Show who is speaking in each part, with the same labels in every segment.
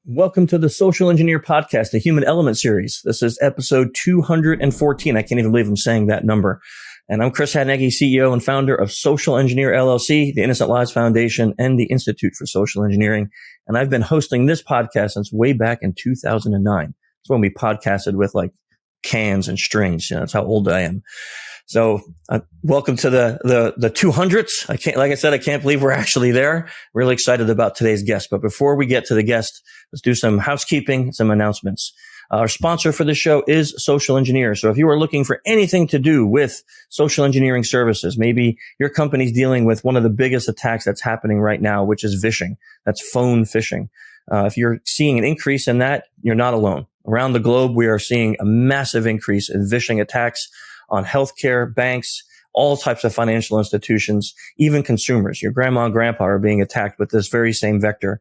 Speaker 1: Welcome to the Social Engineer Podcast, the Human Element Series. This is episode 214. I can't even believe I'm saying that number. And I'm Chris Hadnaghi, CEO and founder of Social Engineer LLC, the Innocent Lives Foundation, and the Institute for Social Engineering. And I've been hosting this podcast since way back in 2009. It's when we podcasted with like cans and strings. You know, that's how old I am. So welcome to the 200s. I can't believe we're actually there. Really excited about today's guest. But before we get to the guest, let's do some housekeeping, some announcements. Our sponsor for the show is Social Engineer. So if you are looking for anything to do with social engineering services, maybe your company's dealing with one of the biggest attacks that's happening right now, which is phishing. That's phone phishing. If you're seeing an increase in that, you're not alone. Around the globe, we are seeing a massive increase in phishing attacks on healthcare, banks, all types of financial institutions, even consumers. Your grandma and grandpa are being attacked with this very same vector.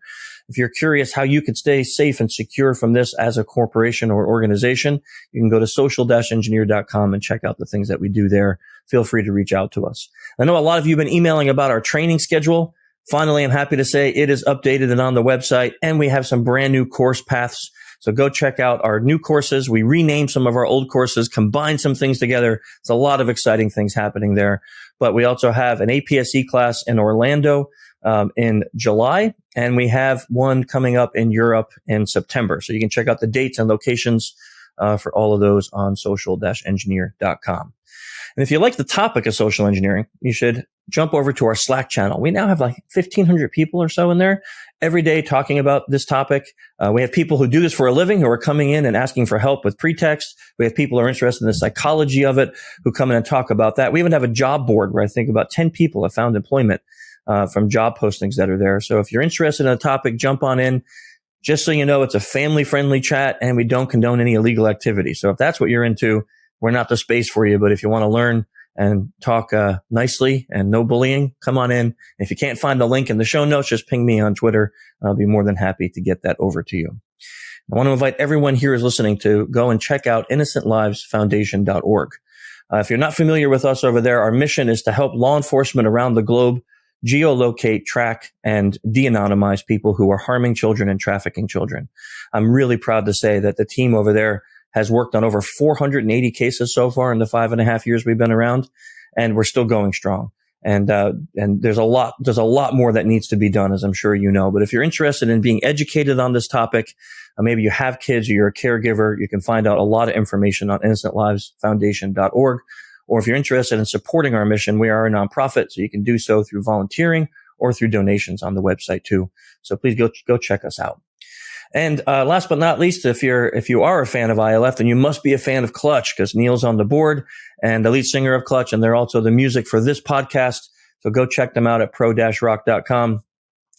Speaker 1: If you're curious how you could stay safe and secure from this as a corporation or organization, you can go to social-engineer.com and check out the things that we do there. Feel free to reach out to us. I know a lot of you have been emailing about our training schedule. Finally, I'm happy to say it is updated and on the website, and we have some brand new course paths. So go check out our new courses. We renamed some of our old courses, combined some things together. It's a lot of exciting things happening there. But we also have an APSE class in Orlando in July, and we have one coming up in Europe in September. So you can check out the dates and locations for all of those on social-engineer.com. And if you like the topic of social engineering, you should jump over to our Slack channel. We now have like 1,500 people or so in there every day talking about this topic. We have people who do this for a living who are coming in and asking for help with pretext. We have people who are interested in the psychology of it who come in and talk about that. We even have a job board where I think about 10 people have found employment from job postings that are there. So if you're interested in a topic, jump on in. Just so you know, it's a family-friendly chat and we don't condone any illegal activity. So if that's what you're into, we're not the space for you. But if you want to learn and talk nicely and no bullying, come on in. If you can't find the link in the show notes, just ping me on Twitter. I'll be more than happy to get that over to you. I want to invite everyone here who's listening to go and check out innocentlivesfoundation.org. If you're not familiar with us over there, our mission is to help law enforcement around the globe geolocate, track, and de-anonymize people who are harming children and trafficking children. I'm really proud to say that the team over there has worked on over 480 cases so far in the 5.5 years we've been around, and we're still going strong. And there's a lot more that needs to be done, as I'm sure you know. But if you're interested in being educated on this topic, maybe you have kids or you're a caregiver, you can find out a lot of information on innocentlivesfoundation.org. Or if you're interested in supporting our mission, we are a nonprofit, so you can do so through volunteering or through donations on the website too. So please go check us out. And last but not least, if you are a fan of ILF, then you must be a fan of Clutch, because Neil's on the board and the lead singer of Clutch, and they're also the music for this podcast. So go check them out at pro-rock.com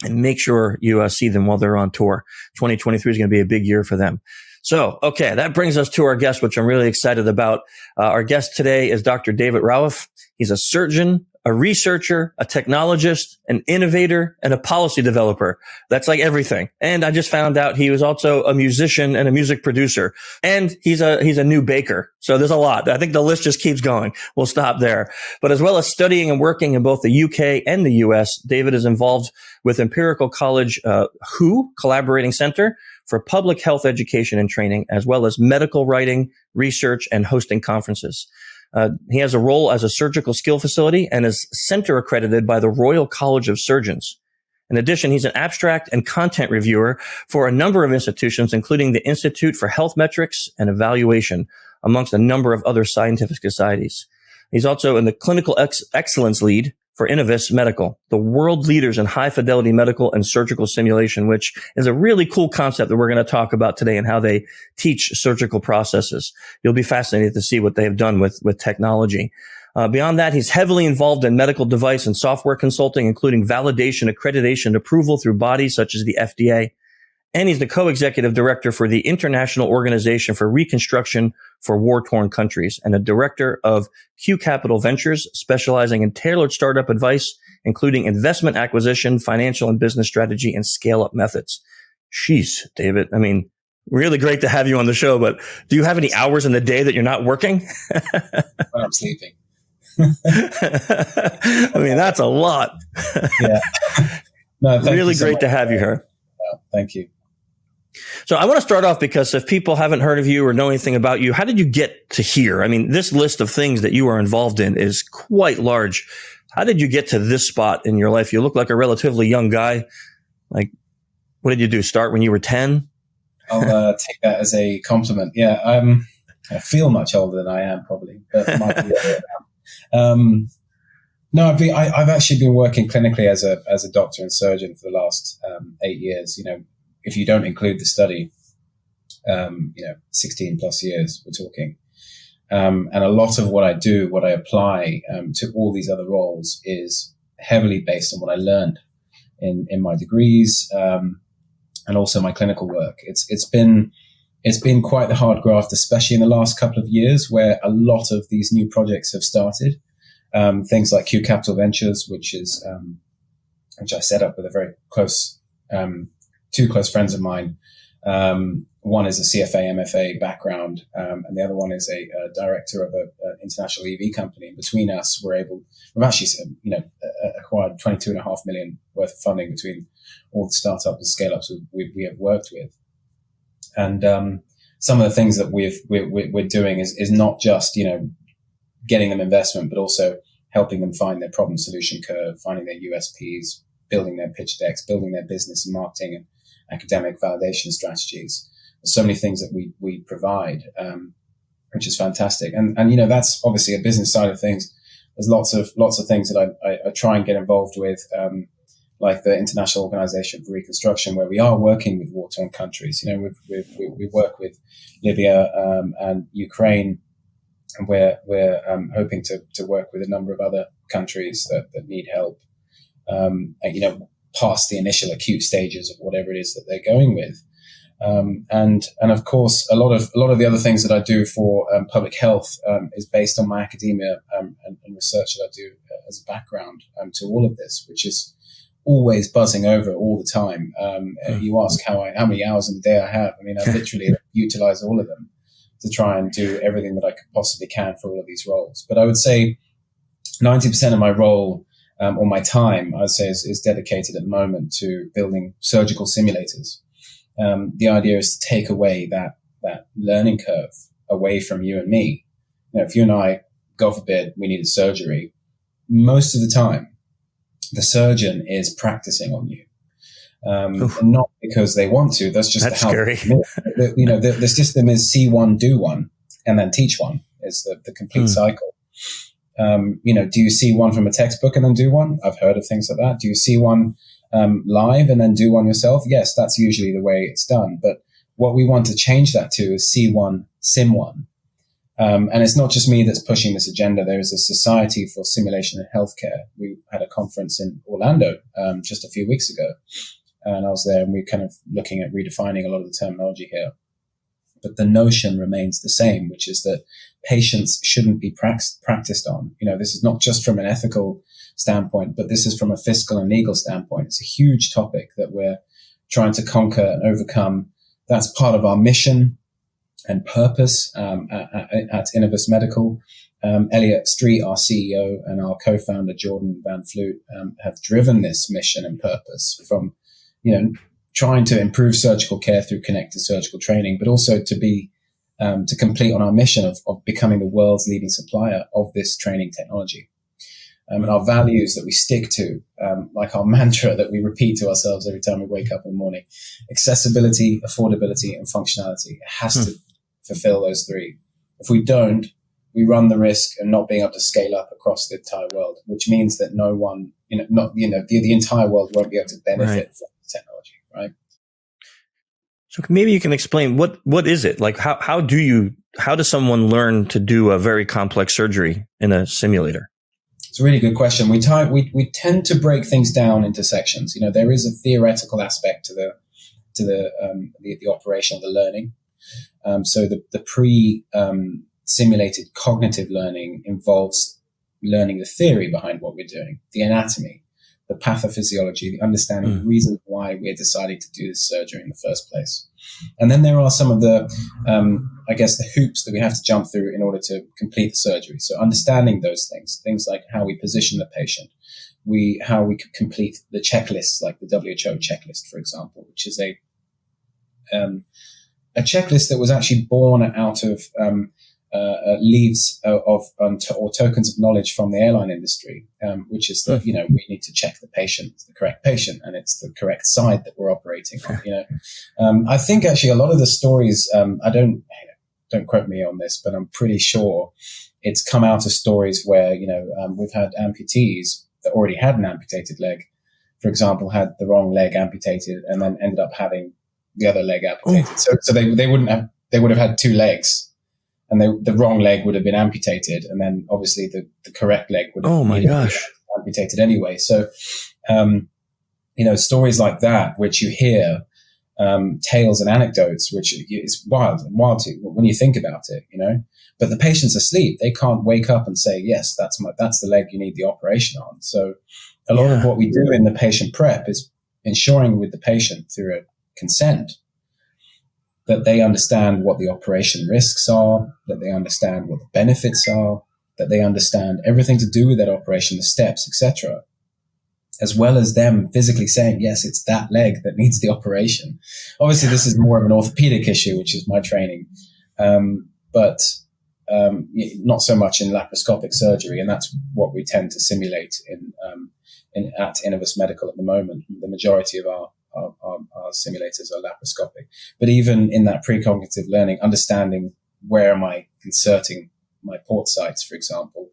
Speaker 1: and make sure you see them while they're on tour. 2023 is going to be a big year for them. So, okay, that brings us to our guest, which I'm really excited about. Our guest today is Dr. David Rawaf. He's a surgeon, a researcher, a technologist, an innovator, and a policy developer. That's like everything. And I just found out he was also a musician and a music producer. And he's a new baker. So there's a lot. I think the list just keeps going. We'll stop there. But as well as studying and working in both the UK and the US, David is involved with Imperial College, WHO Collaborating Center for Public Health Education and Training, as well as medical writing, research, and hosting conferences. He has a role as a surgical skill facility and is Centre Accredited by the Royal College of Surgeons. In addition, he's an abstract and content reviewer for a number of institutions, including the Institute for Health Metrics and Evaluation, amongst a number of other scientific societies. He's also in the Clinical Excellence Lead for Inovus Medical, the world leaders in high-fidelity medical and surgical simulation, which is a really cool concept that we're going to talk about today and how they teach surgical processes. You'll be fascinated to see what they have done with technology. Beyond that, he's heavily involved in medical device and software consulting, including validation, accreditation, approval through bodies such as the FDA. And he's the co-executive director for the International Organization for Reconstruction for War-Torn Countries and a director of QCapital Ventures, specializing in tailored startup advice, including investment acquisition, financial and business strategy, and scale-up methods. Jeez, David. I mean, really great to have you on the show, but do you have any hours in the day that you're not working?
Speaker 2: When I'm sleeping.
Speaker 1: I mean, that's a lot.
Speaker 2: Yeah. No,
Speaker 1: really great to have you here.
Speaker 2: Yeah, thank you.
Speaker 1: So I want to start off because if people haven't heard of you or know anything about you, how did you get to here? I mean, this list of things that you are involved in is quite large. How did you get to this spot in your life? You look like a relatively young guy. Like, what did you do? Start when you were 10?
Speaker 2: I'll take that as a compliment. Yeah, I feel much older than I am, probably, but it might be the other way around. No, I've actually been working clinically as a doctor and surgeon for the last 8 years. If you don't include the study, 16 plus years we're talking. And a lot of what I do, what I apply to all these other roles is heavily based on what I learned in my degrees and also my clinical work. It's been quite the hard graft, especially in the last couple of years, where a lot of these new projects have started. Things like QCapital Ventures, which I set up with a very close, two close friends of mine. One is a CFA, MFA background, and the other one is a director of an international EV company. And between us, we've actually, acquired $22.5 million worth of funding between all the startups and scale-ups we have worked with. And some of the things that we're doing is not just getting them investment, but also helping them find their problem solution curve, finding their USPs, building their pitch decks, building their business and marketing and academic validation strategies. There's so many things that we provide, which is fantastic. And that's obviously a business side of things. There's lots of things that I try and get involved with, like the International Organization for Reconstruction, where we are working with war-torn countries. We work with Libya and Ukraine, and we're hoping to work with a number of other countries that need help, past the initial acute stages of whatever it is that they're going with. And of course, a lot of the other things that I do for public health is based on my academia and research that I do as a background to all of this, which is always buzzing over all the time. You ask how many hours in a day I have. I mean, I literally utilize all of them to try and do everything that I possibly can for all of these roles. But I would say 90% of my role or my time, I would say, is dedicated at the moment to building surgical simulators. The idea is to take away that learning curve away from you and me. If you and I, God forbid, we need a surgery, most of the time, the surgeon is practicing on you. And not because they want to. That's how
Speaker 1: scary.
Speaker 2: The system is see one, do one, and then teach one. Is the complete cycle. Do you see one from a textbook and then do one? I've heard of things like that. Do you see one live and then do one yourself? Yes, that's usually the way it's done. But what we want to change that to is see one, sim one. And it's not just me that's pushing this agenda. There is a Society for Simulation in Healthcare. We had a conference in Orlando just a few weeks ago. And I was there, and we're kind of looking at redefining a lot of the terminology here. But the notion remains the same, which is that patients shouldn't be practiced on. This is not just from an ethical standpoint, but this is from a fiscal and legal standpoint. It's a huge topic that we're trying to conquer and overcome. That's part of our mission and purpose at Inovus Medical. Elliot Street, our CEO, and our co-founder, Jordan Van Fleet, have driven this mission and purpose from trying to improve surgical care through connected surgical training, but also to complete on our mission of becoming the world's leading supplier of this training technology. And our values that we stick to, like our mantra that we repeat to ourselves every time we wake up in the morning: accessibility, affordability, and functionality. It has to fulfill those three. If we don't, we run the risk of not being able to scale up across the entire world, which means that no one, the entire world won't be able to benefit from the technology, right?
Speaker 1: So maybe you can explain what is it? Like how does someone learn to do a very complex surgery in a simulator?
Speaker 2: It's a really good question. We tend to break things down into sections. There is a theoretical aspect to the operation of the learning. So the simulated cognitive learning involves learning the theory behind what we're doing, the anatomy, the pathophysiology, the understanding the reason why we're deciding to do this surgery in the first place. And then there are some of the, the hoops that we have to jump through in order to complete the surgery. So understanding those things like how we position the patient, how we complete the checklists, like the WHO checklist, for example, which is a a checklist that was actually born out of leaves or tokens of knowledge from the airline industry, which is that, we need to check the patient, the correct patient, and it's the correct side that we're operating on. I think actually a lot of the stories, don't quote me on this, but I'm pretty sure it's come out of stories where, we've had amputees that already had an amputated leg, for example, had the wrong leg amputated and then ended up having the other leg amputated. Oh. So they would have had two legs, and the wrong leg would have been amputated, and then obviously the correct leg would have been amputated anyway. So, stories like that, which you hear, tales and anecdotes, which is wild when you think about it, but the patient's asleep. They can't wake up and say, yes, that's the leg you need the operation on. So a lot of what we do in the patient prep is ensuring with the patient through a consent that they understand what the operation risks are, that they understand what the benefits are, that they understand everything to do with that operation, the steps, etc., as well as them physically saying, yes, it's that leg that needs the operation. Obviously, this is more of an orthopedic issue, which is my training, but not so much in laparoscopic surgery, and that's what we tend to simulate at Inovus Medical at the moment. The majority of our simulators are laparoscopic. But even in that precognitive learning, understanding where am I inserting my port sites, for example,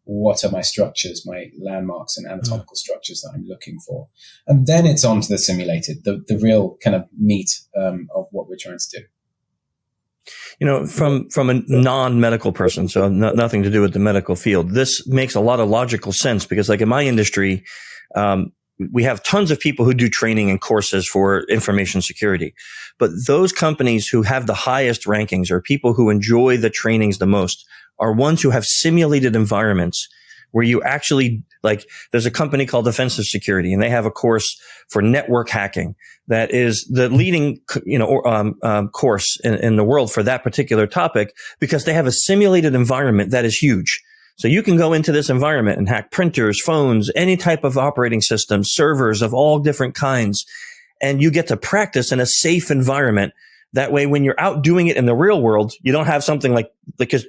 Speaker 2: what are my structures, my landmarks and anatomical structures that I'm looking for. And then it's on to the simulated, the real kind of meat of what we're trying to do.
Speaker 1: From a non-medical person, so nothing to do with the medical field, this makes a lot of logical sense because, like in my industry, we have tons of people who do training and courses for information security. But those companies who have the highest rankings or people who enjoy the trainings the most are ones who have simulated environments where you actually, like, there's a company called Defensive Security, and they have a course for network hacking that is the leading, course in the world for that particular topic, because they have a simulated environment that is huge. So you can go into this environment and hack printers, phones, any type of operating system, servers of all different kinds, and you get to practice in a safe environment. That way, when you're out doing it in the real world, you don't have something because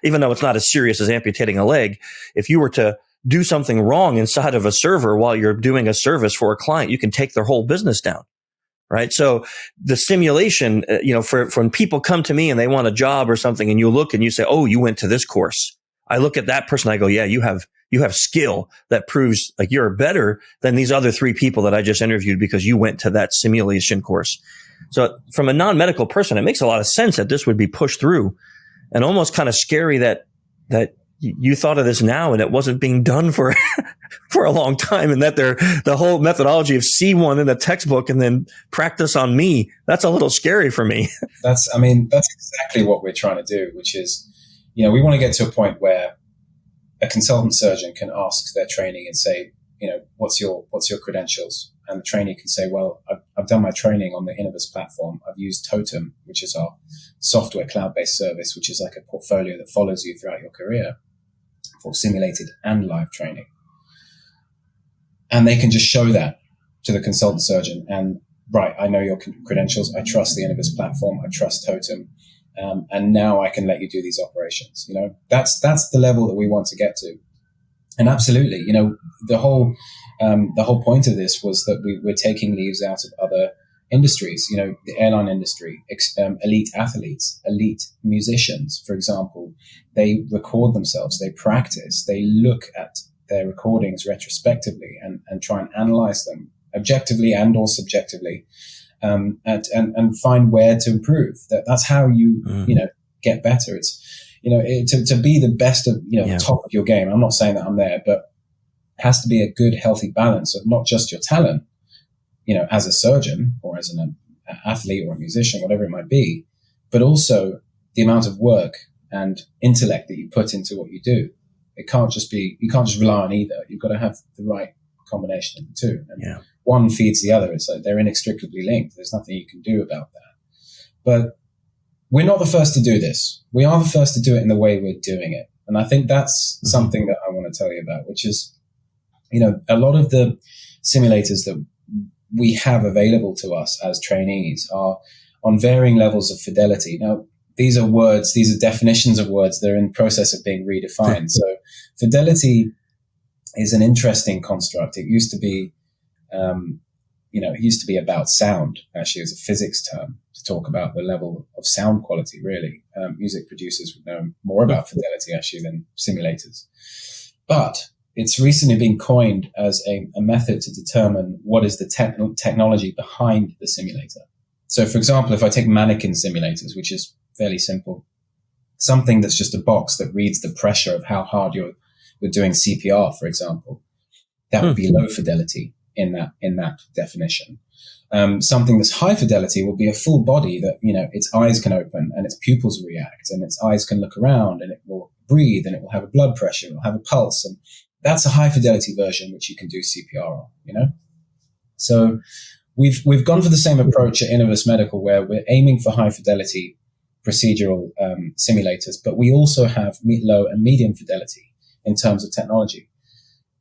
Speaker 1: even though it's not as serious as amputating a leg, if you were to do something wrong inside of a server while you're doing a service for a client, you can take their whole business down. Right. So the simulation, for when people come to me and they want a job or something, and you look and you say, oh, you went to this course. I look at that person. I go, yeah, you have skill that proves like you're better than these other three people that I just interviewed because you went to that simulation course. So from a non-medical person, it makes a lot of sense that this would be pushed through, and almost kind of scary that you thought of this now and it wasn't being done for a long time, and that the whole methodology of see one in a textbook and then practice on me, that's a little scary for me.
Speaker 2: That's exactly what we're trying to do, which is, we want to get to a point where a consultant surgeon can ask their trainee and say, what's your credentials? And the trainee can say, well, I've done my training on the Inovus platform. I've used Totem, which is our software cloud-based service, which is like a portfolio that follows you throughout your career for simulated and live training. And they can just show that to the consultant surgeon. And right, I know your credentials. I trust the Inovus platform. I trust Totem. And now I can let you do these operations. That's the level that we want to get to. And absolutely, the whole point of this was that we're taking leaves out of other industries, the airline industry, elite athletes, elite musicians, for example. They record themselves, they practice, they look at their recordings retrospectively and try and analyze them objectively and or subjectively, and find where to improve. That's how you, get better. It's, to be the best of, top of your game. I'm not saying that I'm there, but it has to be a good, healthy balance of not just your talent, as a surgeon or as an athlete or a musician, whatever it might be, but also the amount of work and intellect that you put into what you do. You can't just rely on either. You've got to have the right combination of the two. And one feeds the other. It's like they're inextricably linked. There's nothing you can do about that. But we're not the first to do this. We are the first to do it in the way we're doing it. And I think that's something that I want to tell you about, which is, a lot of the simulators that we have available to us as trainees are on varying levels of fidelity. Now, these are words, these are definitions of words that are in the process of being redefined. So fidelity is an interesting construct. It used to be, it used to be about sound, actually, as a physics term, to talk about the level of sound quality, really. Music producers would know more about fidelity, actually, than simulators. But it's recently been coined as a method to determine what is the technology behind the simulator. So, for example, if I take mannequin simulators, which is fairly simple, something that's just a box that reads the pressure of how hard you're doing CPR, for example, that would be low fidelity in that definition. Something that's high fidelity will be a full body that, its eyes can open and its pupils react and its eyes can look around and it will breathe and it will have a blood pressure, it will have a pulse. And that's a high fidelity version, which you can do CPR on, So we've gone for the same approach at Inovus Medical, where we're aiming for high fidelity procedural simulators, but we also have low and medium fidelity in terms of technology.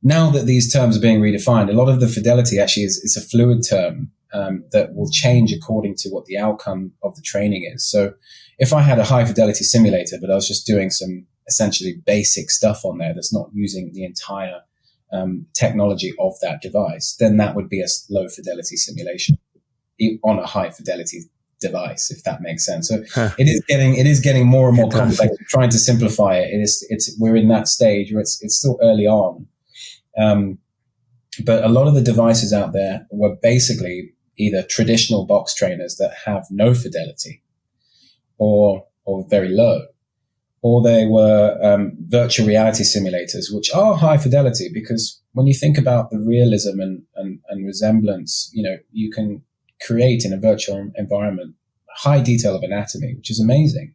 Speaker 2: Now that these terms are being redefined, a lot of the fidelity actually is a fluid term that will change according to what the outcome of the training is. So if I had a high fidelity simulator, but I was just doing some essentially basic stuff on there that's not using the entire technology of that device, then that would be a low fidelity simulation on a high fidelity device, if that makes sense. So it is getting more and more complex. We're trying to simplify it. We're in that stage where it's still early on. But a lot of the devices out there were basically either traditional box trainers that have no fidelity or very low, or they were virtual reality simulators, which are high fidelity, because when you think about the realism and resemblance, you can create in a virtual environment high detail of anatomy, which is amazing.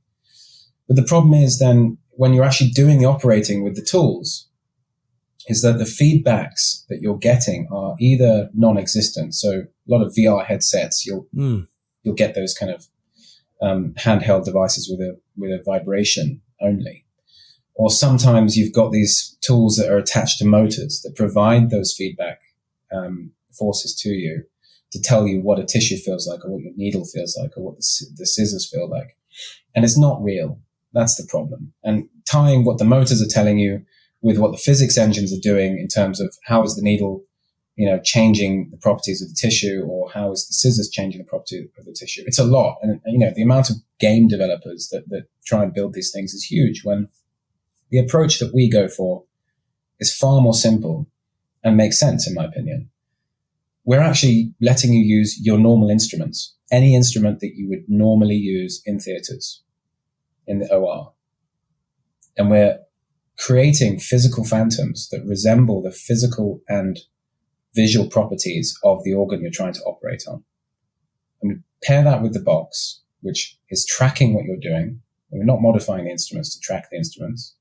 Speaker 2: But the problem is then when you're actually doing the operating with the tools, is that the feedbacks that you're getting are either non-existent. So a lot of VR headsets, you'll get those kind of handheld devices with a vibration only. Or sometimes you've got these tools that are attached to motors that provide those feedback forces to you to tell you what a tissue feels like, or what your needle feels like, or what the scissors feel like. And it's not real. That's the problem. And tying what the motors are telling you with what the physics engines are doing in terms of how is the needle, changing the properties of the tissue, or how is the scissors changing the property of the tissue. It's a lot. And, the amount of game developers that try and build these things is huge, when the approach that we go for is far more simple and makes sense, in my opinion. We're actually letting you use your normal instruments, any instrument that you would normally use in theaters, in the OR. And we're creating physical phantoms that resemble the physical and visual properties of the organ you're trying to operate on. And we pair that with the box, which is tracking what you're doing. And we're not modifying the instruments to track the instruments.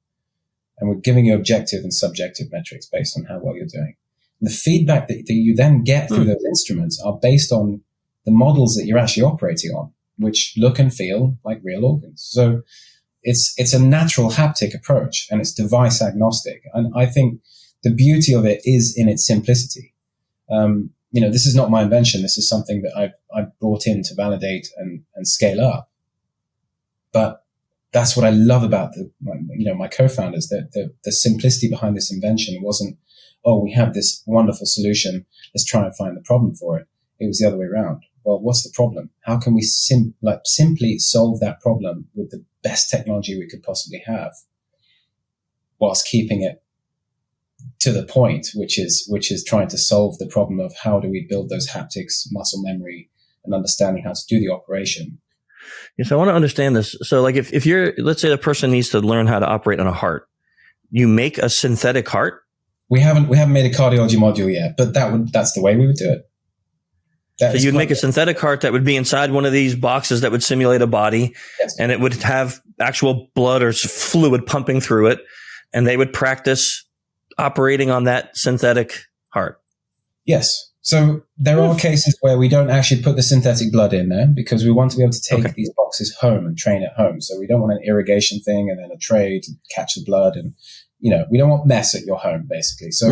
Speaker 2: And we're giving you objective and subjective metrics based on how well you're doing. And the feedback that you then get through those instruments are based on the models that you're actually operating on, which look and feel like real organs. So it's a natural haptic approach, and it's device agnostic. And I think the beauty of it is in its simplicity. This is not my invention. This is something that I've brought in to validate and scale up. But that's what I love about my co-founders, that the simplicity behind this invention wasn't, oh, we have this wonderful solution, let's try and find the problem for it. It was the other way around. Well, what's the problem? How can we simply solve that problem with the best technology we could possibly have, whilst keeping it to the point, which is trying to solve the problem of how do we build those haptics, muscle memory, and understanding how to do the operation.
Speaker 1: Yes, I want to understand this. So, like, if you're, let's say the person needs to learn how to operate on a heart, you make a synthetic heart. We haven't
Speaker 2: made a cardiology module yet, but that's the way we would do it.
Speaker 1: So you'd make a synthetic heart that would be inside one of these boxes that would simulate a body, yes, and it would have actual blood or fluid pumping through it, and they would practice operating on that synthetic heart.
Speaker 2: Yes. So there are cases where we don't actually put the synthetic blood in there because we want to be able to take these boxes home and train at home. So we don't want an irrigation thing and then a tray to catch the blood, and we don't want mess at your home, basically. So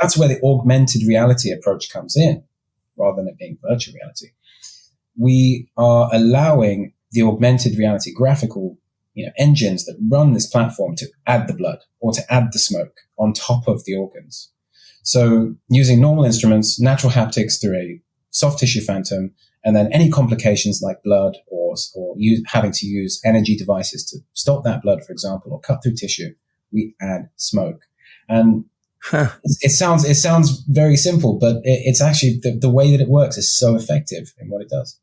Speaker 2: that's where the augmented reality approach comes in, rather than it being virtual reality. we are allowing the augmented reality graphical, engines that run this platform to add the blood or to add the smoke on top of the organs. So using normal instruments, natural haptics through a soft tissue phantom, and then any complications like blood or having to use energy devices to stop that blood, for example, or cut through tissue, we add smoke. And it sounds very simple, but it's actually the way that it works is so effective in what it does.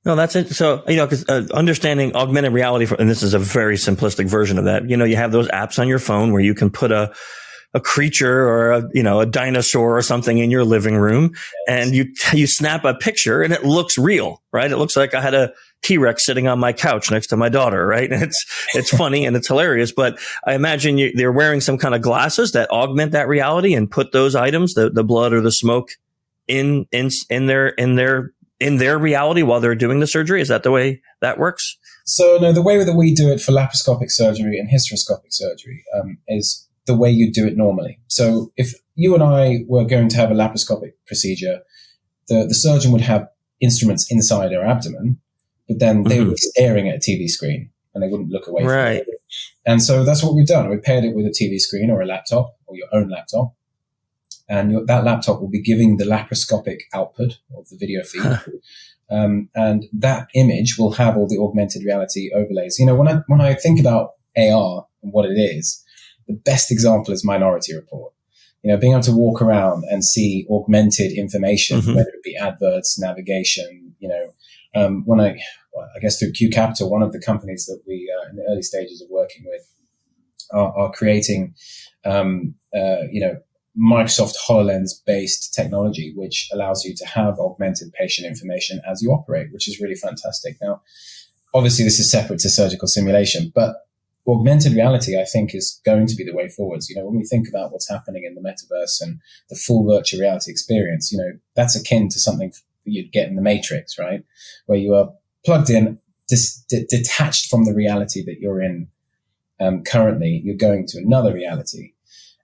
Speaker 1: No, that's it. So, because understanding augmented reality, and this is a very simplistic version of that, you have those apps on your phone where you can put a creature or a dinosaur or something in your living room, and you snap a picture and it looks real, right? It looks like I had a T-Rex sitting on my couch next to my daughter, right? And it's funny and it's hilarious, but I imagine they're wearing some kind of glasses that augment that reality and put those items, the blood or the smoke in their reality while they're doing the surgery. Is that the way that works?
Speaker 2: So no, the way that we do it for laparoscopic surgery and hysteroscopic surgery is the way you do it normally. So if you and I were going to have a laparoscopic procedure, the surgeon would have instruments inside our abdomen, but then they would be staring at a TV screen and they wouldn't look away from it. And so that's what we've done. We paired it with a TV screen or a laptop or your own laptop. And that laptop will be giving the laparoscopic output of the video feed. And that image will have all the augmented reality overlays. When I think about AR and what it is, the best example is Minority Report. Being able to walk around and see augmented information, whether it be adverts, navigation, when I guess through QCapital, one of the companies that we in the early stages of working with are creating, Microsoft HoloLens-based technology, which allows you to have augmented patient information as you operate, which is really fantastic. Now, obviously, this is separate to surgical simulation, but augmented reality, I think, is going to be the way forwards. When we think about what's happening in the metaverse and the full virtual reality experience, that's akin to something you'd get in the Matrix, right? Where you are plugged in, detached from the reality that you're in currently. You're going to another reality.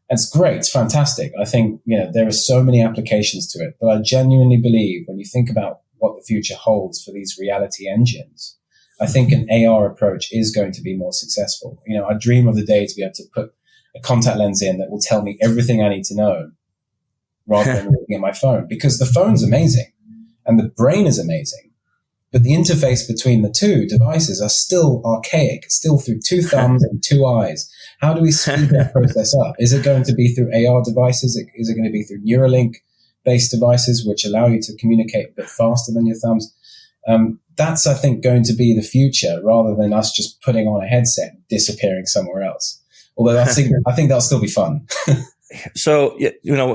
Speaker 2: It's great. It's fantastic. I think, there are so many applications to it, but I genuinely believe when you think about what the future holds for these reality engines, I think an AR approach is going to be more successful. I dream of the day to be able to put a contact lens in that will tell me everything I need to know rather than looking at my phone, because the phone's amazing and the brain is amazing. But the interface between the two devices are still archaic, still through two thumbs and two eyes. How do we speed that process up? Is it going to be through AR devices? Is it going to be through Neuralink-based devices, which allow you to communicate a bit faster than your thumbs? That's, I think, going to be the future, rather than us just putting on a headset and disappearing somewhere else. Although I think that'll still be fun.
Speaker 1: So,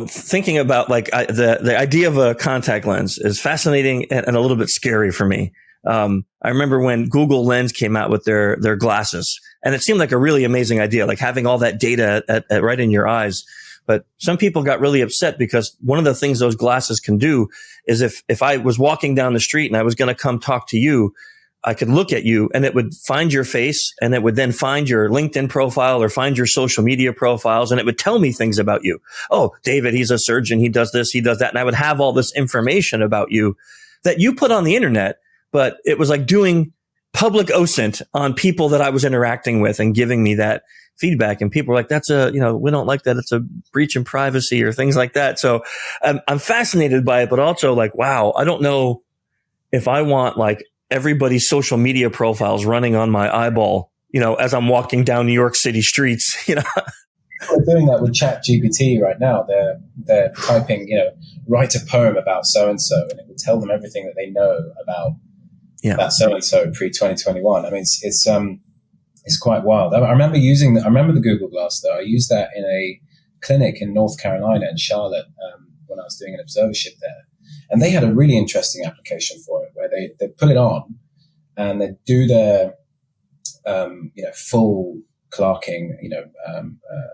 Speaker 1: thinking about the idea of a contact lens is fascinating and a little bit scary for me. I remember when Google Lens came out with their glasses, and it seemed like a really amazing idea, like having all that data right in your eyes. But some people got really upset because one of the things those glasses can do is if I was walking down the street and I was going to come talk to you, I could look at you and it would find your face, and it would then find your LinkedIn profile or find your social media profiles, and it would tell me things about you. Oh, David, he's a surgeon. He does this, he does that. And I would have all this information about you that you put on the internet, but it was like doing public OSINT on people that I was interacting with and giving me that feedback. And people were like, that's we don't like that. It's a breach in privacy or things like that. So I'm fascinated by it, but also like, wow, I don't know if I want like everybody's social media profiles running on my eyeball, as I'm walking down New York City streets,
Speaker 2: We're doing that with ChatGPT right now. They're typing, write a poem about so-and-so, and it will tell them everything that they know about that so-and-so pre-2021. I mean, it's quite wild. I remember the Google Glass though. I used that in a clinic in North Carolina in Charlotte when I was doing an observership there. And they had a really interesting application for it where they put it on and they do their, full clerking,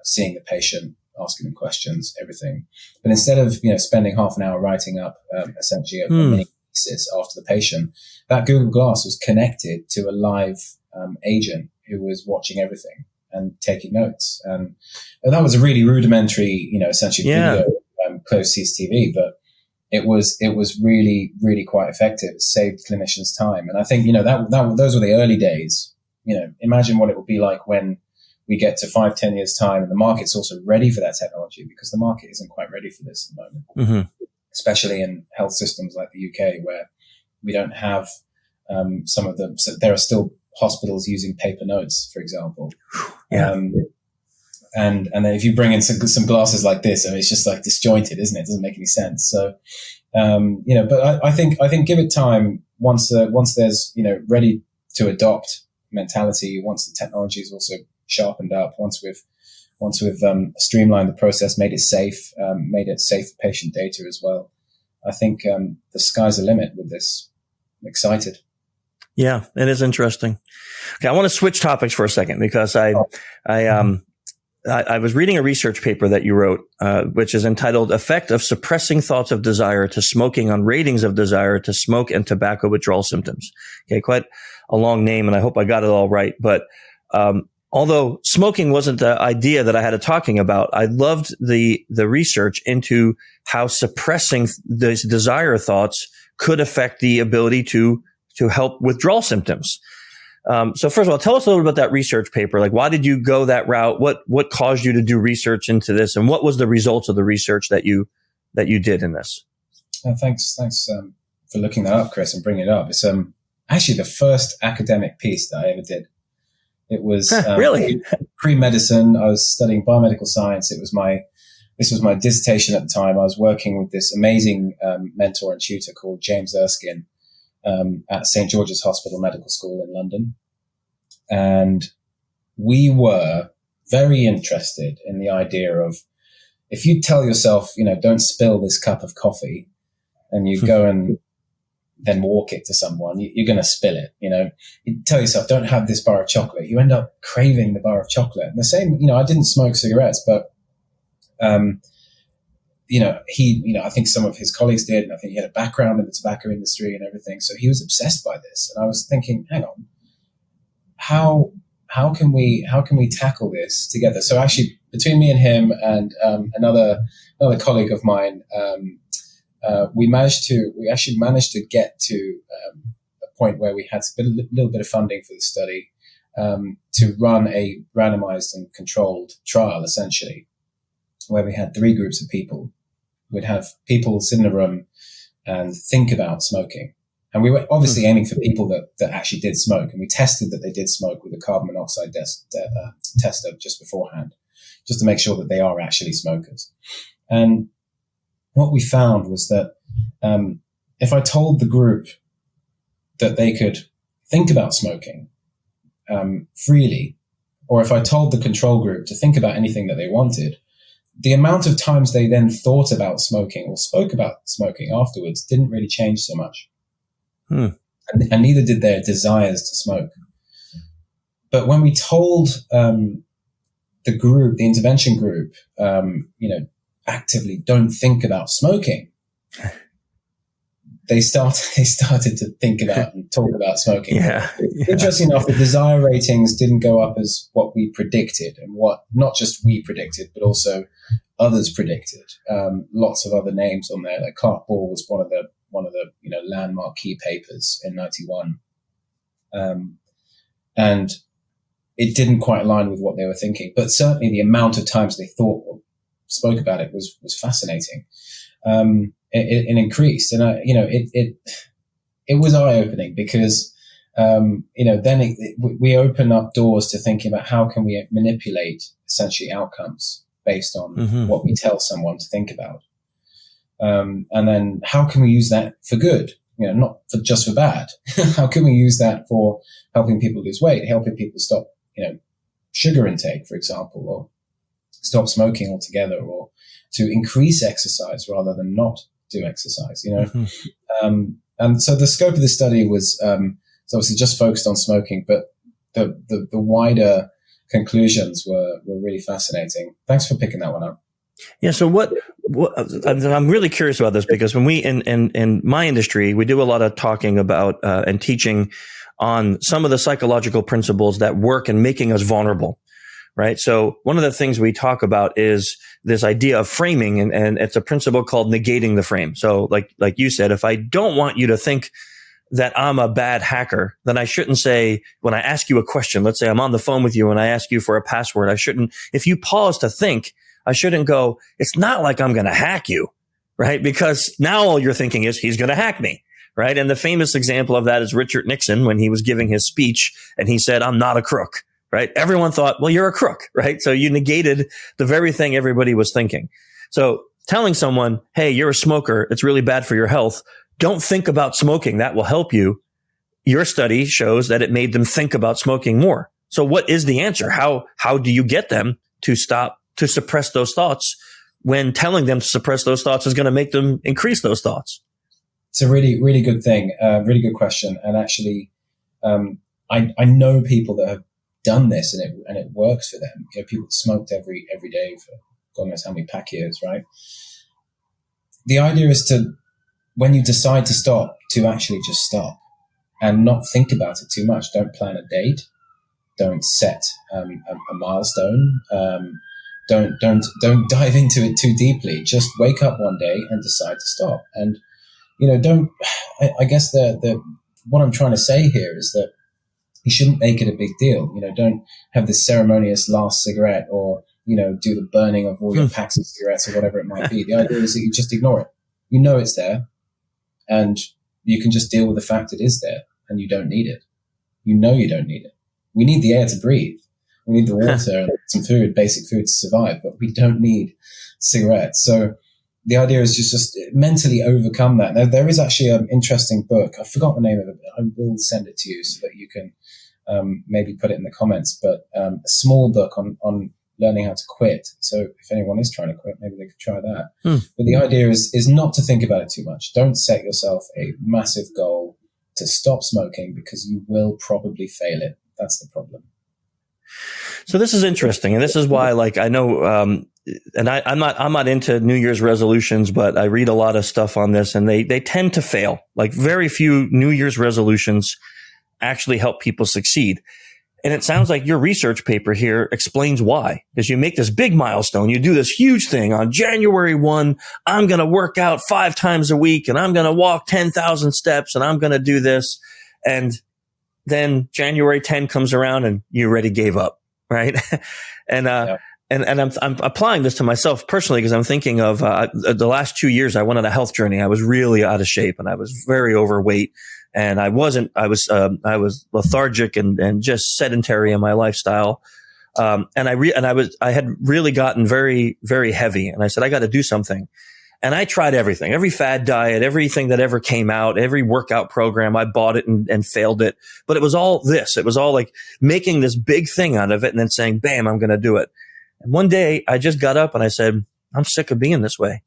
Speaker 2: seeing the patient, asking them questions, everything. But instead of, spending half an hour writing up essentially a mini thesis after the patient, that Google Glass was connected to a live agent who was watching everything and taking notes. And that was a really rudimentary, essentially video, closed CCTV, but it was really, really quite effective. It saved clinicians time. And I think, those were the early days. Imagine what it will be like when we get to 5-10 years time and the market's also ready for that technology, because the market isn't quite ready for this at the moment, especially in health systems like the UK, where we don't have some of them. So there are still hospitals using paper notes, for example. Yeah. And then if you bring in some glasses like this, I mean, it's just like disjointed, isn't it? It doesn't make any sense. So, but I think give it time. Once there's, ready to adopt mentality, once the technology is also sharpened up, once we've streamlined the process, made it safe for patient data as well, I think the sky's the limit with this. I'm excited.
Speaker 1: Yeah, it is interesting. Okay, I want to switch topics for a second, because I was reading a research paper that you wrote, which is entitled "Effect of Suppressing Thoughts of Desire to Smoking on Ratings of Desire to Smoke and Tobacco Withdrawal Symptoms." Okay, quite a long name, and I hope I got it all right. But although smoking wasn't the idea that I had talking about, I loved the research into how suppressing those desire thoughts could affect the ability to help withdrawal symptoms. So first of all, tell us a little bit about that research paper. Like, why did you go that route? What caused you to do research into this, and what was the results of the research that you did in this?
Speaker 2: Thanks for looking that up, Chris, and bringing it up. It's actually the first academic piece that I ever did. It was
Speaker 1: really
Speaker 2: pre-medicine. I was studying biomedical science. This was my dissertation at the time. I was working with this amazing mentor and tutor called James Erskine at St. George's Hospital Medical School in London. And we were very interested in the idea of, if you tell yourself, don't spill this cup of coffee, and you go and then walk it to someone, you're going to spill it. You tell yourself, don't have this bar of chocolate. You end up craving the bar of chocolate. And the same, I didn't smoke cigarettes, but, I think some of his colleagues did. And I think he had a background in the tobacco industry and everything. So he was obsessed by this. And I was thinking, hang on, how can we tackle this together? So actually, between me and him and another colleague of mine, we actually managed to get to a point where we had a little bit of funding for the study to run a randomized and controlled trial, essentially, where we had 3 groups of people. We'd have people sit in a room and think about smoking. And we were obviously aiming for people that actually did smoke. And we tested that they did smoke with a carbon monoxide tester just beforehand, just to make sure that they are actually smokers. And what we found was that if I told the group that they could think about smoking freely, or if I told the control group to think about anything that they wanted, the amount of times they then thought about smoking or spoke about smoking afterwards didn't really change so much. And neither did their desires to smoke. But when we told the intervention group, actively don't think about smoking, they started to think about and talk about smoking. Yeah. Interesting enough, the desire ratings didn't go up as what we predicted, and what not just we predicted, but also others predicted. Lots of other names on there. Like Clark Ball was one of the landmark key papers in '91, and it didn't quite align with what they were thinking. But certainly, the amount of times they thought or spoke about it was fascinating. It increased, and it was eye opening, because then we open up doors to thinking about how can we manipulate essentially outcomes based on what we tell someone to think about, and then how can we use that for good, not just for bad. How can we use that for helping people lose weight, helping people stop sugar intake, for example, or stop smoking altogether, or to increase exercise rather than not do exercise, and so the scope of the study was obviously just focused on smoking, but the wider conclusions were really fascinating. Thanks for picking that one up.
Speaker 1: Yeah. So what I'm really curious about this, because when we in my industry, we do a lot of talking about and teaching on some of the psychological principles that work in making us vulnerable. right? So one of the things we talk about is this idea of framing, and it's a principle called negating the frame. So like you said, if I don't want you to think that I'm a bad hacker, then I shouldn't say, when I ask you a question, let's say I'm on the phone with you and I ask you for a password, if you pause to think, I shouldn't go, it's not like I'm going to hack you, right? Because now all you're thinking is he's going to hack me, right? And the famous example of that is Richard Nixon when he was giving his speech and he said, I'm not a crook, right? Everyone thought, well, you're a crook, right? So you negated the very thing everybody was thinking. So telling someone, hey, you're a smoker, it's really bad for your health. Don't think about smoking. That will help you. Your study shows that it made them think about smoking more. So what is the answer? How do you get them to suppress those thoughts when telling them to suppress those thoughts is going to make them increase those thoughts?
Speaker 2: It's a really, really good thing. Really good question. And actually, I know people that have done this and it works for them. You know, people smoked every day for God knows how many pack years, right? The idea is to, when you decide to stop, to actually just stop and not think about it too much. Don't plan a date. Don't set a milestone. Don't dive into it too deeply. Just wake up one day and decide to stop. And I guess the what I'm trying to say here is that you shouldn't make it a big deal. Don't have this ceremonious last cigarette or do the burning of all your packs of cigarettes or whatever it might be. The idea is that you just ignore it. You know it's there. And you can just deal with the fact it is there and you don't need it. You don't need it. We need the air to breathe. We need the water and some food, basic food to survive, but we don't need cigarettes. So the idea is just mentally overcome that. Now, there is actually an interesting book. I forgot the name of it, but I will send it to you so that you can maybe put it in the comments. But a small book on learning how to quit. So if anyone is trying to quit, maybe they could try that. But the idea is not to think about it too much. Don't set yourself a massive goal to stop smoking because you will probably fail it. That's the problem.
Speaker 1: So this is interesting. And this is why, I know, and I'm not into New Year's resolutions, but I read a lot of stuff on this and they tend to fail. Like very few New Year's resolutions actually help people succeed. And it sounds like your research paper here explains why. Because you make this big milestone, you do this huge thing on January 1, I'm going to work out 5 times a week and I'm going to walk 10,000 steps and I'm going to do this. And then January 10 comes around and you already gave up, right? And I'm applying this to myself personally because I'm thinking of the last 2 years I went on a health journey. I was really out of shape and I was very overweight. And I was lethargic and just sedentary in my lifestyle. I had really gotten very, very heavy. And I said, I got to do something. And I tried everything, every fad diet, everything that ever came out, every workout program. I bought it and failed it. But it was all this. It was all like making this big thing out of it and then saying, bam, I'm going to do it. And one day I just got up and I said, I'm sick of being this way.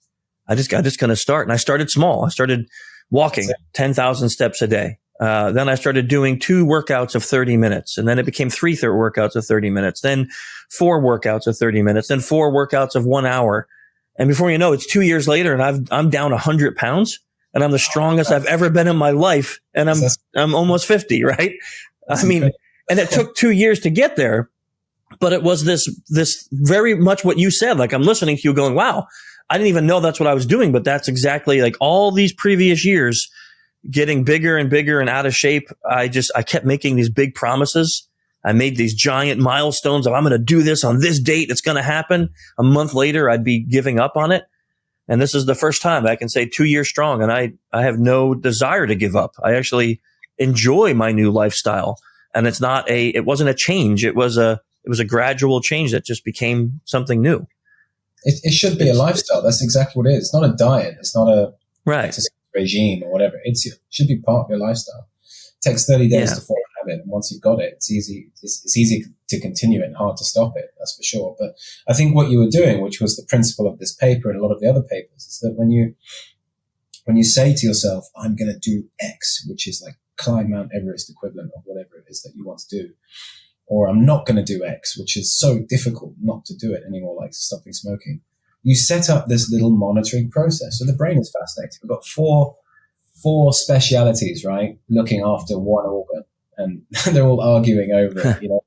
Speaker 1: I'm just going to start. And I started small. I started walking 10,000 steps a day. Then I started doing 2 workouts of 30 minutes. And then it became 3 workouts of 30 minutes. Then 4 workouts of 30 minutes. Then 4 workouts of 1 hour. And before you know, it's 2 years later and I'm down 100 pounds and I'm the strongest I've ever been in my life. And I'm almost 50, right? I mean, and it took 2 years to get there, but it was this very much what you said. Like I'm listening to you going, wow, I didn't even know that's what I was doing, but that's exactly like all these previous years getting bigger and bigger and out of shape. I kept making these big promises. I made these giant milestones of I'm going to do this on this date. It's going to happen. A month later, I'd be giving up on it. And this is the first time I can say 2 years strong. And I have no desire to give up. I actually enjoy my new lifestyle. And it wasn't a change. It was a gradual change that just became something new.
Speaker 2: It should be a lifestyle. That's exactly what it is. It's not a diet. It's not a regime or whatever. It should be part of your lifestyle. It takes 30 days to form a habit. And once you've got it, it's easy to continue it and hard to stop it. That's for sure. But I think what you were doing, which was the principle of this paper and a lot of the other papers, is that when you say to yourself, I'm going to do X, which is like climb Mount Everest equivalent of whatever it is that you want to do, or I'm not going to do X, which is so difficult not to do it anymore, like stopping smoking. You set up this little monitoring process. So the brain is fascinating. We've got four specialities, right? Looking after one organ, and they're all arguing over it,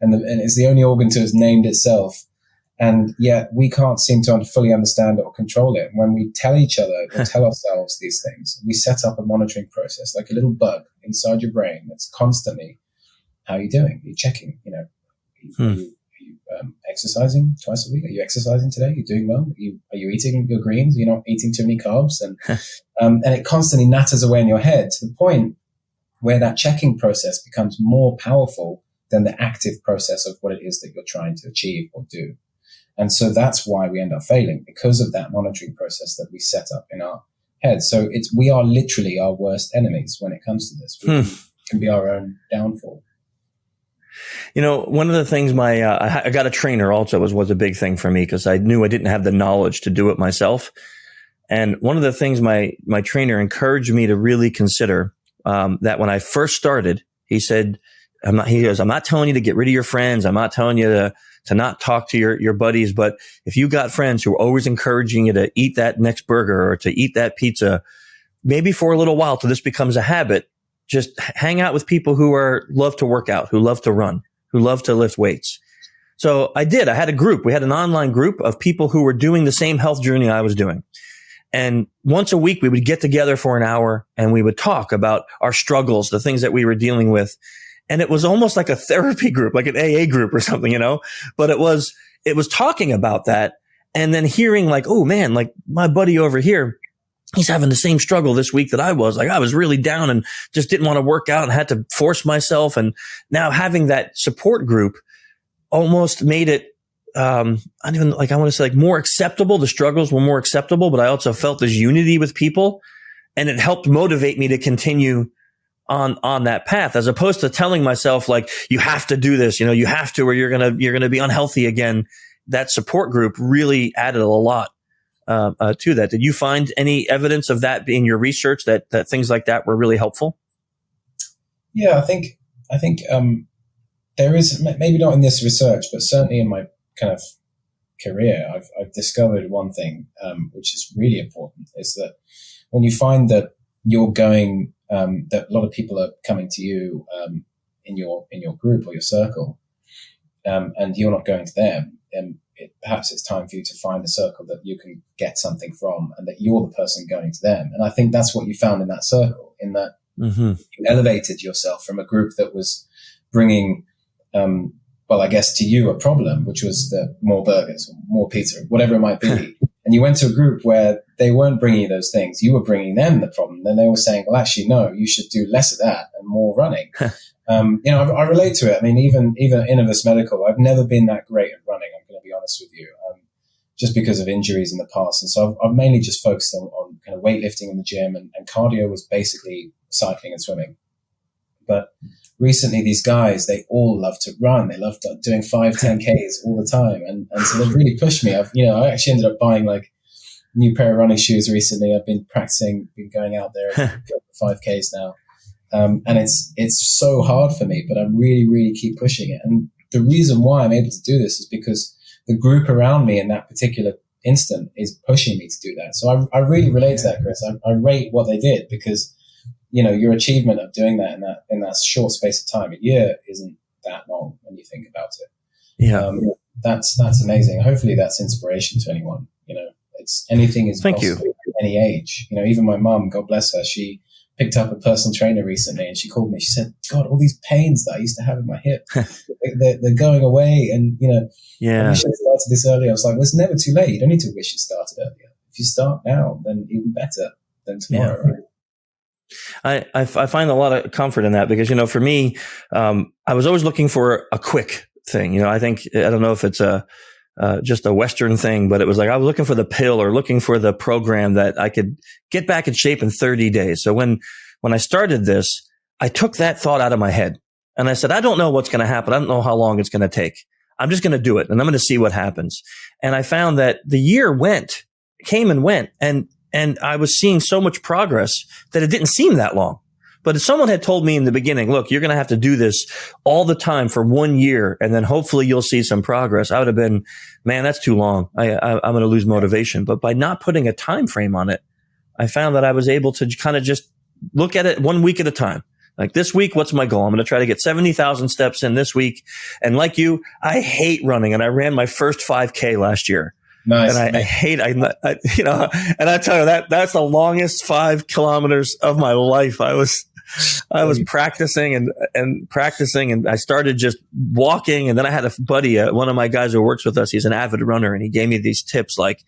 Speaker 2: and it's the only organ to have named itself. And yet we can't seem to fully understand it or control it. When we tell each other or tell ourselves these things, we set up a monitoring process, like a little bug inside your brain that's constantly, how are you doing? Are you checking? Are you exercising twice a week? Are you exercising today? Are you doing well? Are you eating your greens? Are you not eating too many carbs? And it constantly natters away in your head to the point where that checking process becomes more powerful than the active process of what it is that you're trying to achieve or do. And so that's why we end up failing, because of that monitoring process that we set up in our head. So we are literally our worst enemies when it comes to this. We can be our own downfall.
Speaker 1: One of the things I got a trainer also was a big thing for me, because I knew I didn't have the knowledge to do it myself. And one of the things my trainer encouraged me to really consider, that when I first started, he said, I'm not telling you to get rid of your friends. I'm not telling you to not talk to your buddies. But if you got friends who are always encouraging you to eat that next burger or to eat that pizza, maybe for a little while till this becomes a habit, just hang out with people who love to work out, who love to run, who love to lift weights. So I did. I had a group. We had an online group of people who were doing the same health journey I was doing. And once a week, we would get together for an hour and we would talk about our struggles, the things that we were dealing with. And it was almost like a therapy group, like an AA group or something, but it was talking about that. And then hearing like, oh man, like my buddy over here, he's having the same struggle this week that I was. Like I was really down and just didn't want to work out and had to force myself. And now having that support group almost made it, I want to say like more acceptable. The struggles were more acceptable, but I also felt this unity with people, and it helped motivate me to continue on that path, as opposed to telling myself like, you have to do this, you have to, or you're going to be unhealthy again. That support group really added a lot to that. Did you find any evidence of that in your research, that things like that were really helpful?
Speaker 2: Yeah, I think there is, maybe not in this research, but certainly in my kind of career, I've discovered one thing, which is really important, is that when you find that you're going, that a lot of people are coming to you in your group or your circle, and you're not going to them, perhaps it's time for you to find a circle that you can get something from, and that you're the person going to them. And I think that's what you found in that circle, in that you elevated yourself from a group that was bringing, I guess to you, a problem, which was the more burgers, or more pizza, whatever it might be. And you went to a group where they weren't bringing you those things. You were bringing them the problem. Then they were saying, well, actually, no, you should do less of that and more running. I relate to it. I mean, even Inovus Medical, I've never been that great at running. I'm going to be honest with you, just because of injuries in the past. And so I've mainly just focused on kind of weightlifting in the gym, and cardio was basically cycling and swimming. But recently, these guys, they all love to run. They love doing 5-10Ks all the time. And so they've really pushed me. I actually ended up buying like a new pair of running shoes recently. I've been practicing, been going out there for 5Ks now. And it's so hard for me, but I really, really keep pushing it. And the reason why I'm able to do this is because the group around me in that particular instant is pushing me to do that. So I really relate to that, Chris. I rate what they did, because your achievement of doing that in that short space of time, a year isn't that long when you think about it.
Speaker 1: Yeah.
Speaker 2: That's amazing. Hopefully that's inspiration to anyone. It's anything is possible at any age. Even my mum, God bless her, she picked up a personal trainer recently, and she called me. She said, God, all these pains that I used to have in my hip, they're going away. And, I wish I started this earlier. I was like, well, it's never too late. You don't need to wish it started earlier. If you start now, then even better than tomorrow, right?
Speaker 1: I find a lot of comfort in that, because, for me, I was always looking for a quick thing. I don't know if it's just a Western thing, but it was like I was looking for the pill or looking for the program that I could get back in shape in 30 days. So when I started this, I took that thought out of my head, and I said, I don't know what's going to happen. I don't know how long it's going to take. I'm just going to do it, and I'm going to see what happens. And I found that the year came and went, and I was seeing so much progress that it didn't seem that long. But if someone had told me in the beginning, look, you're going to have to do this all the time for 1 year, and then hopefully you'll see some progress, I would have been, man, that's too long. I'm going to lose motivation. But by not putting a time frame on it, I found that I was able to kind of just look at it 1 week at a time. Like this week, what's my goal? I'm going to try to get 70,000 steps in this week. And like you, I hate running, and I ran my first 5K last year.
Speaker 2: Nice.
Speaker 1: And I hate, and I tell you that's the longest 5 kilometers of my life. I was practicing and I started just walking. And then I had a buddy, one of my guys who works with us. He's an avid runner, and he gave me these tips. Like,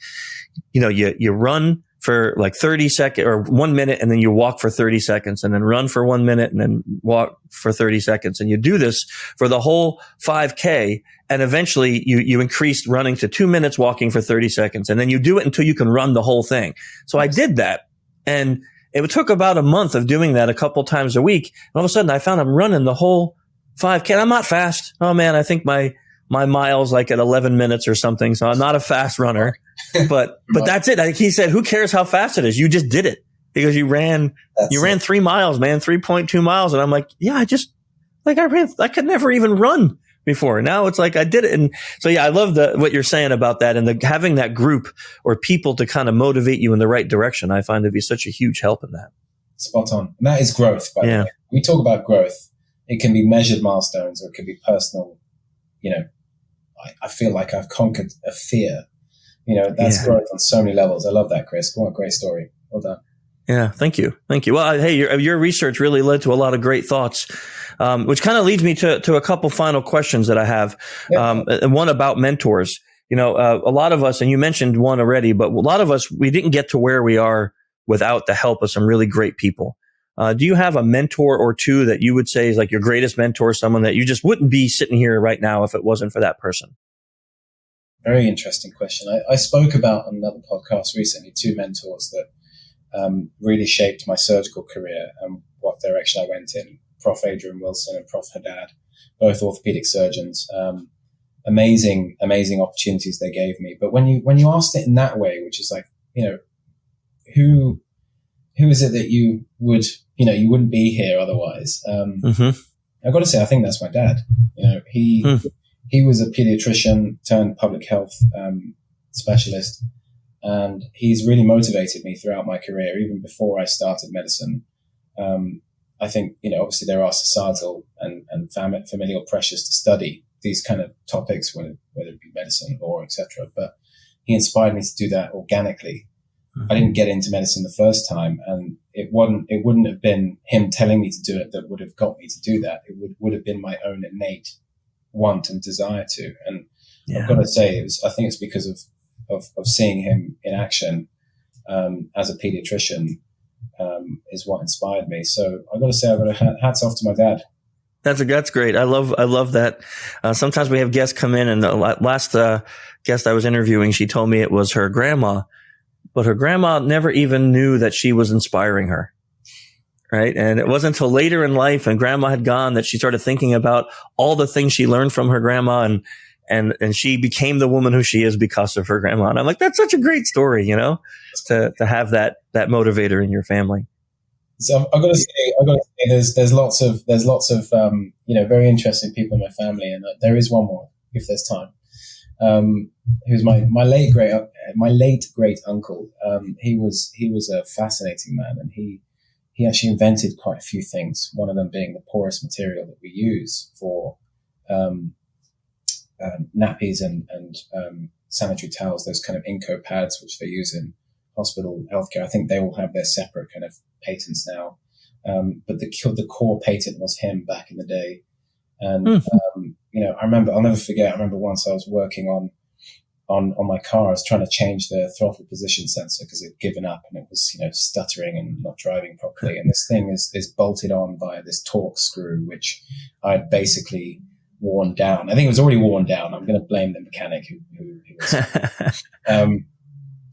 Speaker 1: you run for like 30 seconds or 1 minute, and then you walk for 30 seconds, and then run for 1 minute, and then walk for 30 seconds. And you do this for the whole 5K. And eventually you increase running to 2 minutes, walking for 30 seconds. And then you do it until you can run the whole thing. So I did that. And it took about a month of doing that a couple times a week. And all of a sudden I found I'm running the whole 5K. And I'm not fast. Oh man, I think my mile's like at 11 minutes or something. So I'm not a fast runner, but that's it. Like he said, who cares how fast it is? You just did it because you ran 3 miles, man, 3.2 miles. And I'm like, yeah, I could never even run before. Now it's like I did it. And so, yeah, I love what you're saying about that, and having that group or people to kind of motivate you in the right direction. I find to be such a huge help in that.
Speaker 2: Spot on. And that is growth, by the way. We talk about growth. It can be measured milestones, or it could be personal. I feel like I've conquered a fear. That's growth on so many levels. I love that, Chris. What a great story. Well done. Yeah.
Speaker 1: Thank you. Well, hey, your research really led to a lot of great thoughts. Which kind of leads me to a couple final questions that I have. And one about mentors. A lot of us, and you mentioned one already, but a lot of us, we didn't get to where we are without the help of some really great people. Do you have a mentor or two that you would say is like your greatest mentor, someone that you just wouldn't be sitting here right now if it wasn't for that person?
Speaker 2: Very interesting question. I spoke about on another podcast recently 2 mentors that really shaped my surgical career and what direction I went in. Prof. Adrian Wilson and Prof. Haddad, both orthopedic surgeons. Amazing opportunities they gave me. But when you asked it in that way, which is like, who is it that you would, you wouldn't be here otherwise? I've got to say, I think that's my dad. He was a pediatrician turned public health specialist, and he's really motivated me throughout my career, even before I started medicine. I think, obviously there are societal and familial pressures to study these kind of topics, whether it be medicine, law, etc. But he inspired me to do that organically. I didn't get into medicine the first time, and it wouldn't have been him telling me to do it that would have got me to do that. It would have been my own innate want and desire to. And I've got to say, I think it's because of seeing him in action as a pediatrician. Is what inspired me. So I've got to say, I've got to hats off to my dad. That's great. I love that. Sometimes we have guests come in, and the last guest I was interviewing, she told me it was her grandma, but her grandma never even knew that she was inspiring her. Right. And it wasn't until later in life and grandma had gone that she started thinking about all the things she learned from her grandma, and she became the woman who she is because of her grandma. And I'm like, that's such a great story, to have that motivator in your family. So I've got to say, there's lots of very interesting people in my family, and there is one more if there's time. Who's my late great uncle. He was a fascinating man, and he actually invented quite a few things. One of them being the porous material that we use for nappies and sanitary towels, those kind of Inco pads which they use in hospital healthcare. I think they all have their separate kind of patents now. But the core patent was him back in the day. And, I remember, I'll never forget, I remember once I was working on my car, I was trying to change the throttle position sensor because it had given up and it was, stuttering and not driving properly. And this thing is bolted on via this torque screw, which I had basically worn down. I think it was already worn down. I'm going to blame the mechanic who was.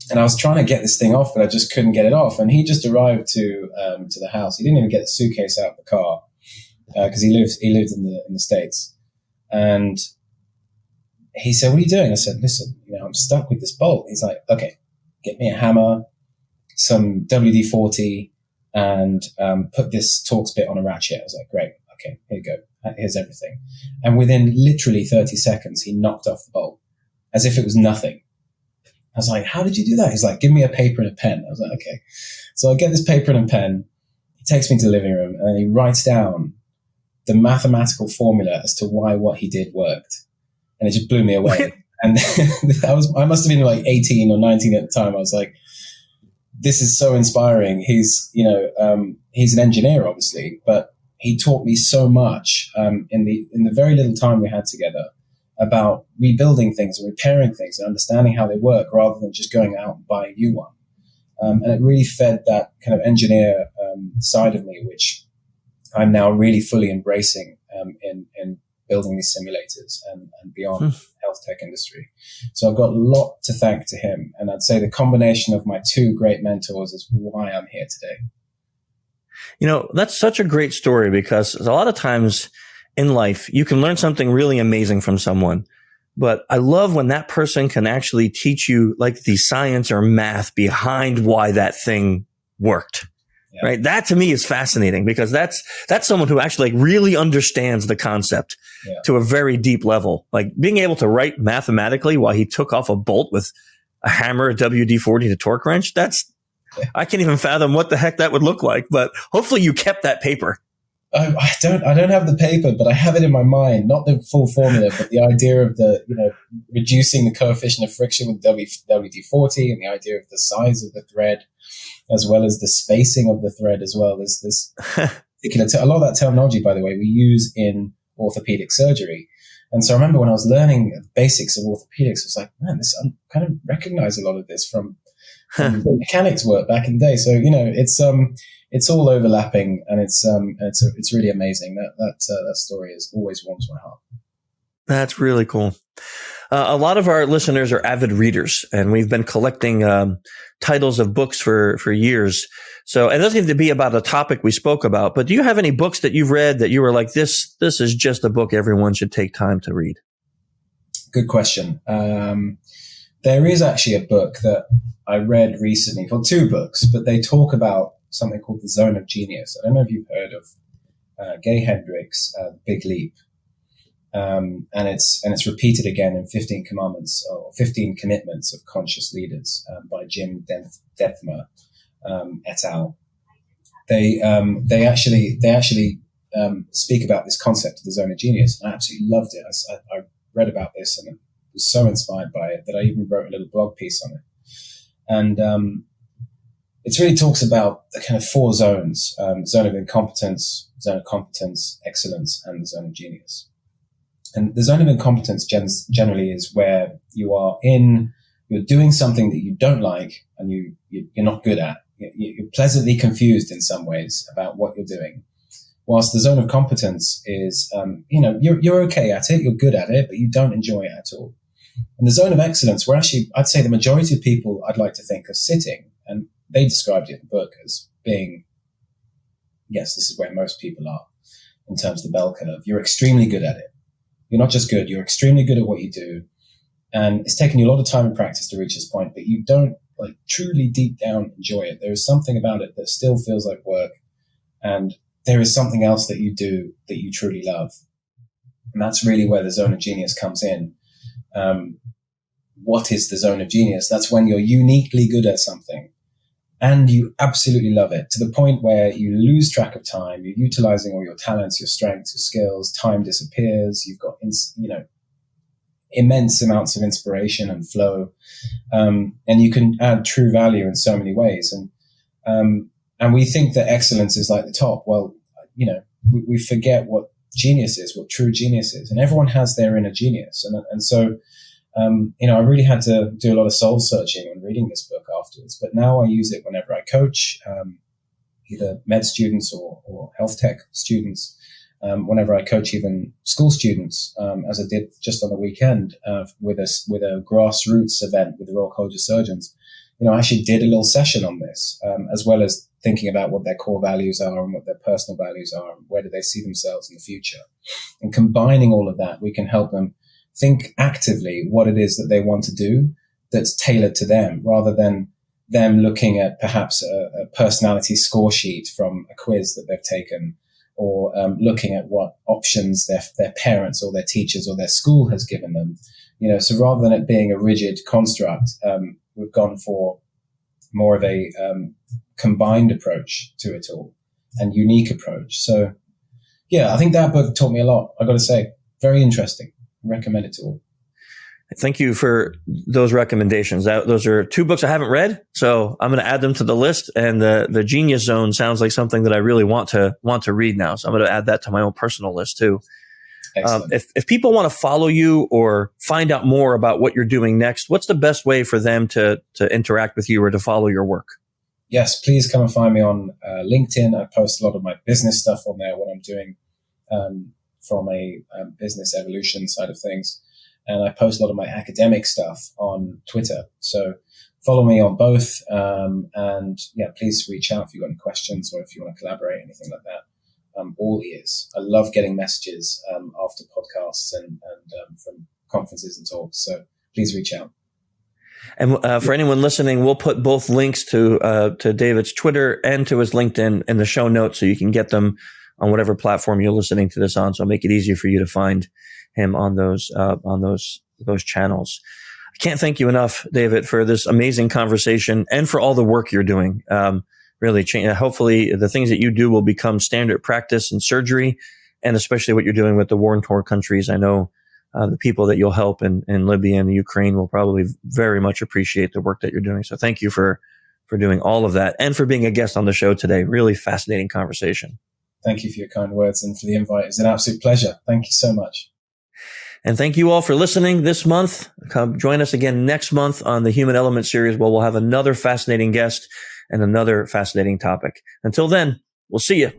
Speaker 2: And I was trying to get this thing off, but I just couldn't get it off. And he just arrived to the house. He didn't even get the suitcase out of the car because he lived in the States. And he said, "What are you doing?" I said, "Listen, I'm stuck with this bolt." He's like, "Okay, get me a hammer, some WD-40, and put this Torx bit on a ratchet." I was like, "Great, okay, here you go. Here's everything." And within literally 30 seconds, he knocked off the bolt as if it was nothing. I was like, "How did you do that?" He's like, "Give me a paper and a pen." I was like, "Okay." So I get this paper and a pen. He takes me to the living room and he writes down the mathematical formula as to why what he did worked. And it just blew me away. And I must have been like 18 or 19 at the time. I was like, this is so inspiring. He's an engineer, obviously, but he taught me so much in the very little time we had together about rebuilding things and repairing things and understanding how they work rather than just going out and buying a new one. And it really fed that kind of engineer side of me, which I'm now really fully embracing in building these simulators and beyond health tech industry. So I've got a lot to thank to him. And I'd say the combination of my two great mentors is why I'm here today.
Speaker 1: You know, that's such a great story because a lot of times in life, you can learn something really amazing from someone. But I love when that person can actually teach you like the science or math behind why that thing worked. Yeah. Right. That to me is fascinating because that's someone who actually like really understands the concept to a very deep level. Like being able to write mathematically while he took off a bolt with a hammer, a WD-40 to torque wrench. I can't even fathom what the heck that would look like, but hopefully you kept that paper.
Speaker 2: I don't have the paper, but I have it in my mind, not the full formula, but the idea of reducing the coefficient of friction with WD-40 and the idea of the size of the thread, as well as the spacing of the thread as well. There's this particular, a lot of that terminology, by the way, we use in orthopedic surgery. And so I remember when I was learning the basics of orthopedics, I was like, man, I kind of recognize a lot of this from mechanics work back in the day. So, it's all overlapping and it's really amazing. That story has always warmed my heart.
Speaker 1: That's really cool. A lot of our listeners are avid readers, and we've been collecting titles of books for years. So it doesn't have to be about a topic we spoke about, but do you have any books that you've read that you were like, this is just a book everyone should take time to read?
Speaker 2: Good question. There is actually a book that I read recently, well, two books, but they talk about something called the Zone of Genius. I don't know if you've heard of Gay Hendricks' Big Leap. And it's repeated again in 15 Commandments or 15 Commitments of Conscious Leaders by Jim Dethmer et al. They actually speak about this concept of the Zone of Genius, and I absolutely loved it. I read about this and was so inspired by it that I even wrote a little blog piece on it. And it really talks about the kind of four zones: zone of incompetence, zone of competence, excellence, and the zone of genius. And the zone of incompetence generally is where you're doing something that you don't like and you're not good at. You're pleasantly confused in some ways about what you're doing. Whilst the zone of competence is, you're okay at it, you're good at it, but you don't enjoy it at all. And the zone of excellence, where actually I'd say the majority of people I'd like to think are sitting, and they described it in the book as being, yes, this is where most people are in terms of the bell curve. You're extremely good at it. You're not just good, you're extremely good at what you do. And it's taken you a lot of time and practice to reach this point, but you don't truly deep down enjoy it. There is something about it that still feels like work. And there is something else that you do that you truly love. And that's really where the zone of genius comes in. What is the zone of genius? That's when you're uniquely good at something and you absolutely love it to the point where you lose track of time. You're utilizing all your talents, your strengths, your skills. Time disappears. You've got, immense amounts of inspiration and flow. And you can add true value in so many ways. And we think that excellence is like the top. Well, we forget what genius is, what true genius is. And everyone has their inner genius. And so, I really had to do a lot of soul searching when reading this book afterwards. But now I use it whenever I coach, either med students or health tech students. Whenever I coach even school students, as I did just on the weekend with a grassroots event with the Royal College of Surgeons, I actually did a little session on this, as well as thinking about what their core values are and what their personal values are, and where do they see themselves in the future. And combining all of that, we can help them think actively what it is that they want to do that's tailored to them, rather than them looking at perhaps a personality score sheet from a quiz that they've taken, or looking at what options their parents or their teachers or their school has given them. So rather than it being a rigid construct, we've gone for more of a combined approach to it all. and unique approach. So yeah, I think that book taught me a lot. I got to say, very interesting. Recommend it to all.
Speaker 1: Thank you for those recommendations. Those are two books I haven't read, so I'm going to add them to the list. And the Genius Zone sounds like something that I really want to read now. So I'm going to add that to my own personal list too. If people want to follow you or find out more about what you're doing next, what's the best way for them to interact with you or to follow your work?
Speaker 2: Yes, please come and find me on LinkedIn. I post a lot of my business stuff on there, what I'm doing from a business evolution side of things. And I post a lot of my academic stuff on Twitter. So follow me on both. And yeah, please reach out if you've got any questions or if you want to collaborate, anything like that. I'm all ears. I love getting messages after podcasts and from conferences and talks. So please reach out.
Speaker 1: And for anyone listening, we'll put both links to David's Twitter and to his LinkedIn in the show notes so you can get them on whatever platform you're listening to this on. So make it easier for you to find him on those channels. I can't thank you enough, David, for this amazing conversation and for all the work you're doing. Really, hopefully the things that you do will become standard practice in surgery, and especially what you're doing with the war-torn countries. I know the people that you'll help in Libya and the Ukraine will probably very much appreciate the work that you're doing. So thank you for doing all of that and for being a guest on the show today. Really fascinating conversation.
Speaker 2: Thank you for your kind words and for the invite. It's an absolute pleasure. Thank you so much.
Speaker 1: And thank you all for listening this month. Come join us again next month on the Human Element series, where we'll have another fascinating guest and another fascinating topic. Until then, we'll see you.